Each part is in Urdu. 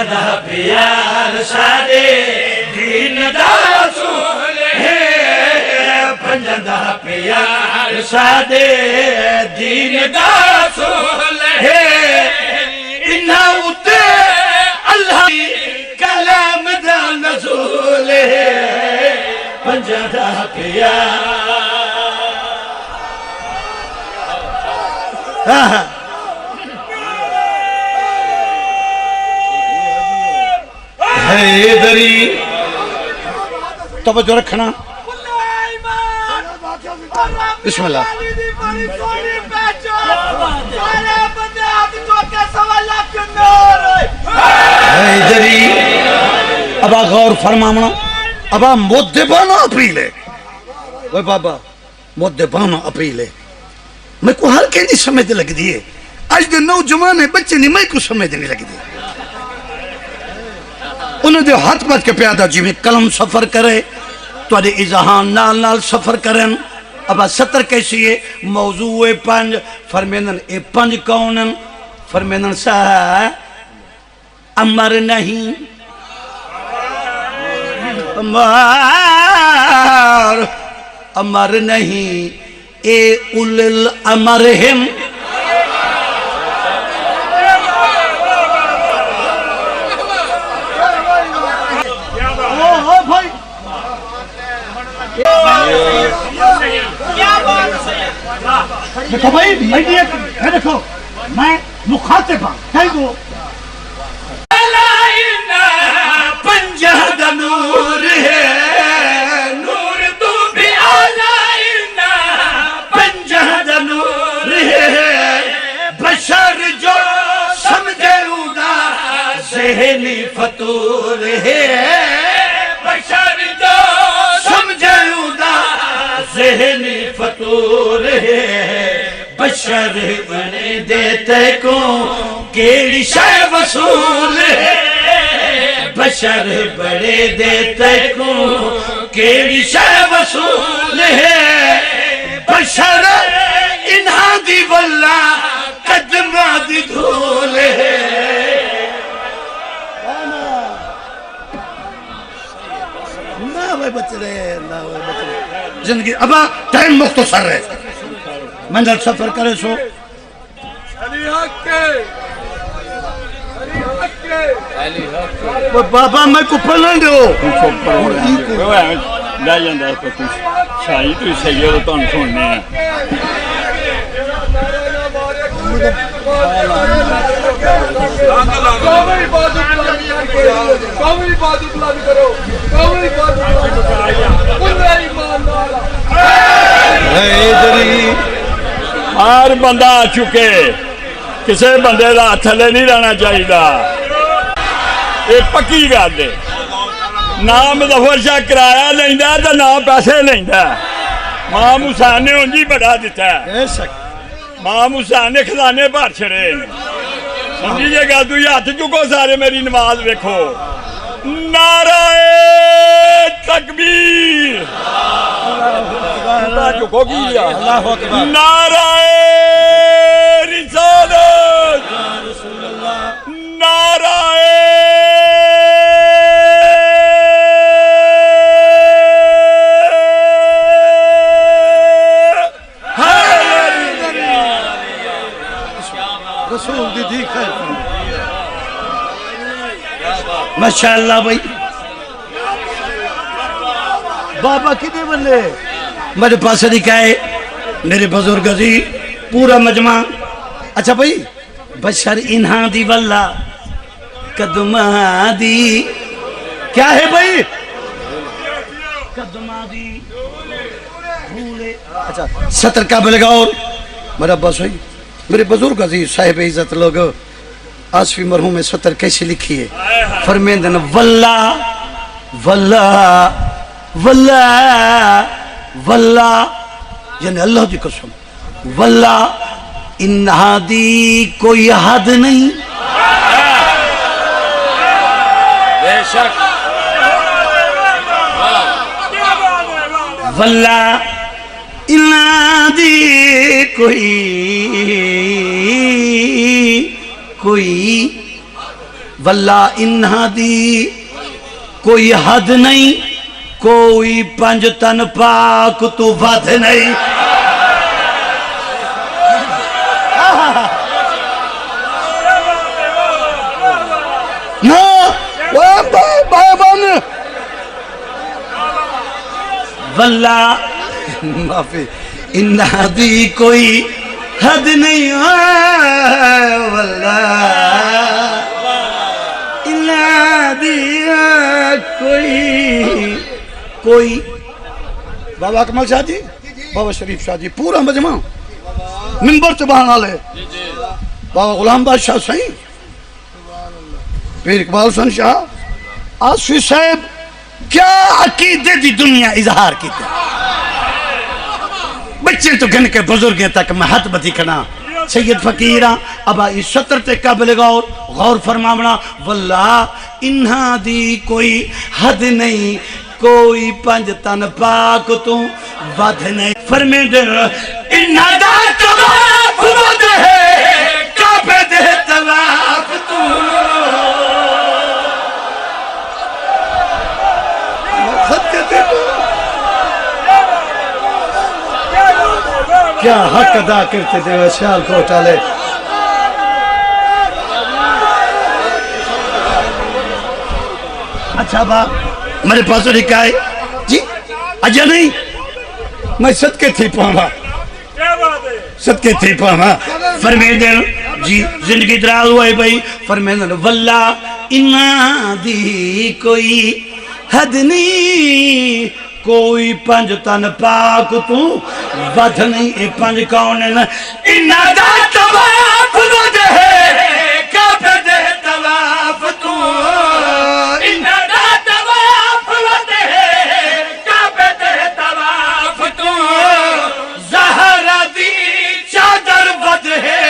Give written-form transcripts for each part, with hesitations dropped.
دا پیار سادے دین دا رسول ہے پنجہ دا پیار سادے دین دا رسول ہے انہا اتے اللہ کلام دا نزول ہے پنجہ دا پیار حیدری توجہ رکھنا بسم اللہ حیدری ابا غور فرمانا ابا مدبانا اپیلے وہ بابا مدبانا اپیلے میں کو ہر کہیں نہیں سمجھ لگ دیئے آج دے نوجوان بچے نہیں میں کو سمجھ نہیں لگ دیئے انہوں نے ہاتھ بات کے پیادہ جی میں کلم سفر کرے تو آدھے اظہان نال نال سفر کریں ابا ستر کیسی ہے موضوع پانچ فرمینن اے پانچ کونن فرمینن سا امر نہیں امر نہیں اے اولل امرہم دیکھو بھائی میں دیکھو میں مخاطب ہوں کہیں گو پنجہ دا نور ہے نور تو بھی آلائنا پنجہ دا نور ہے بشر جو سمجھے اونا ذہنی فطور ہے بشر جو سمجھے اونا ذہنی فطور ہے بشر بنے دیتے کو کیڑی شے وصول ہے بشر بڑے دیتے کو کیڑی شے وصول ہے بشر انہاں دی واللہ قدمہ دی دھول ہے نہ وہ بچ رہے نہ وہ بچ رہے زندگی ابا ٹائم مختصر ہے منزل سفر کرے سو علی حق کے بابا میں کو پڑھنے دو لے جاندہ ہے تو شاہی تو اسے یہ تو ہم سننے ہیں ہر بندہ آ چکے کسے بندے دا تھلے نہیں رہنا چاہیے یہ پکی گل ہے نام مظفر شاہ کرایہ لیندہ تو نہ پیسے لیندہ امام حسین نے انجی بڑھا دیتا ہے امام حسین نے خزانے بھر چھڑے سمجھیے گا تو یہ ہاتھ چکو سارے میری نماز دیکھو نعرہ تکبیر چکو کی نعرہ رسالت نعرہ رسول دی دی خیر ماشاءاللہ بھائی بابا کتنے بندے میرے پاس لکھا ہے میرے بزرگ جی پورا مجمع اچھا بھائی بشر انہاں دی واللہ قدمہ دی کیا ہے بھائی قدمہ دی بھولے اچھا ستر قابل گور میرا بس ہوئی میرے بزرگ عزیز صاحب عزت لوگ آصفی مرحوم میں ستر کیسے لکھی ہے فرمیندن واللہ واللہ واللہ واللہ یعنی اللہ دی قسم واللہ انہا دی کوئی حد نہیں بے شک واللہ انہا دی کوئی واللہ انہا دی کوئی حد نہیں، کوئی پنج تن پاک تو ود نہیں. نا بابن واللہ معافی انہا دی کوئی حد نہیں، واللہ انہا دی کوئی بابا اکمل شاہ جی، بابا شریف شاہ جی، پورا مجمع منبر چبان والے، بابا غلام بادشاہ صحیح، پیر اقبال حسن شاہ، آصفی صاحب کیا عقیدے دی دنیا اظہار کیتا. بچے تو گن کے بزرگیں تک میں ہاتھ بتی کھنا. سید فقیرہ ابا اس سطر تے قابل غور فرماونا. واللہ انہا دی کوئی حد نہیں، کوئی پنج تن پاک تو ود نہیں. فرمے دے انہا دا تواف ود ہے، کعبے دے تواف تو. کیا حق ادا کرتے تھے وہ سیال کوٹ والے. اچھا با میرے پاس لکھا ہے جی اجا نہیں، میں صدقے تھی پاما، صدقے تھی پاما. فرمے دے جی زندگی دراز ہوئے بھائی. فرمے دے واللہ انہا دی کوئی حد نہیں، کوئی پنج تن پاک تو ود نہیں. اے پنج کون ہے؟ انہا دا تواف ود ہے، کعبے دے تواف تو. انہا دا تواف ود ہے، کعبے دے تواف تو. زہرا دی چادر ود ہے،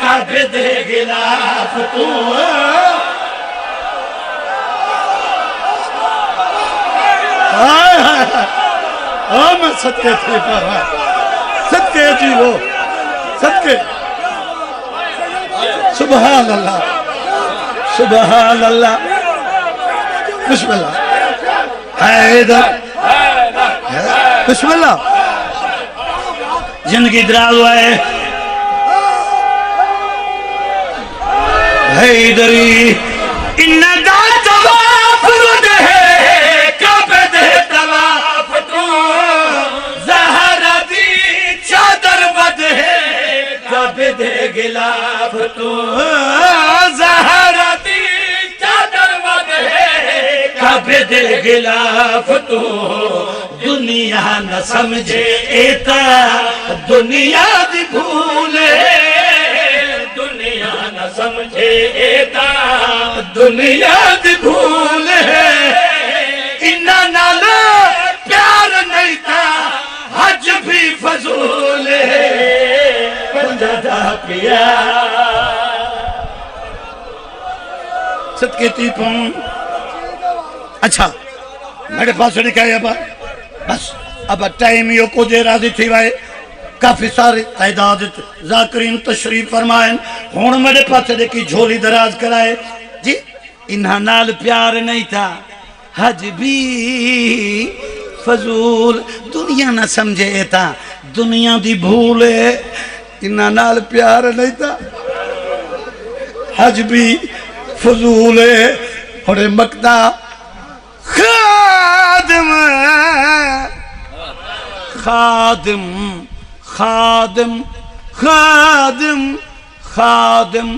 کعبے دے غلاف تو. میں صدقے تھے پارا، صدقے جی وہ صدقے. سبحان اللہ سبحان اللہ. بسم اللہ حیدر، بسم اللہ. زندگی دراز ہوئے حیدری. انہا دا تواف ود ہے، کعبے دے تواف تو. زہرا دی چادر ود ہے، کعبے دے غلاف تو. زہرا دی چادر ود ہے، کعبے دے غلاف تو. دنیا نہ سمجھے ایتا دنیا دی بھولے، دنیا نہ سمجھے ایتا دنیا دی بھول ہے. انہاں نال پیار نہیں تھا، حج بھی فضول ہے. پنجا دا پیار صدقے تی پون. اچھا میرے پاس لکھا ہے ابا بس اب ٹائم یو کو دے راضی تھی وائے. کافی سارے تعداد ذاکرین تشریف فرمائیں. ہون میرے پاس دیکھی جھولی دراز کرائے جی. انہاں نال پیار نہیں تھا، حج بھی فضول. دنیا نہ سمجھے تھا دنیا دی بھولے. انہاں نال پیار نہیں تھا، حج بھی فضول ہے. اور مقدہ خادم خادم خادم خادم خادم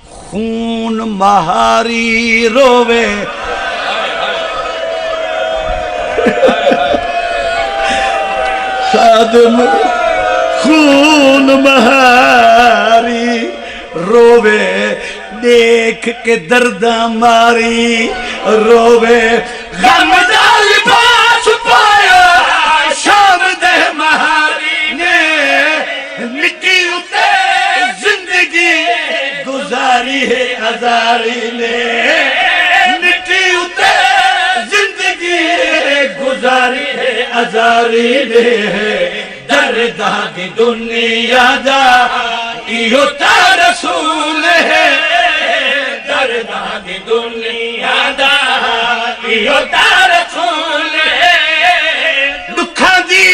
خون مہاری روے. خادم خون مہاری روے، دیکھ کے درداں ماری روے. غم دا لباس پایا شام دے مہاری نے، مٹی اتے زندگی گزاری ہے ہزاری نے. مٹی اتے زندگی گزاری ہے ہزاری نے. درداں دی دنیا دا ایو تا رسول ہے، درداں دنیا دا ایو تار سولے دکھاں دی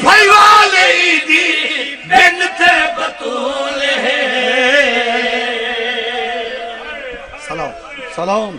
بھائی والے دی بنت بطول ہے سلام سلام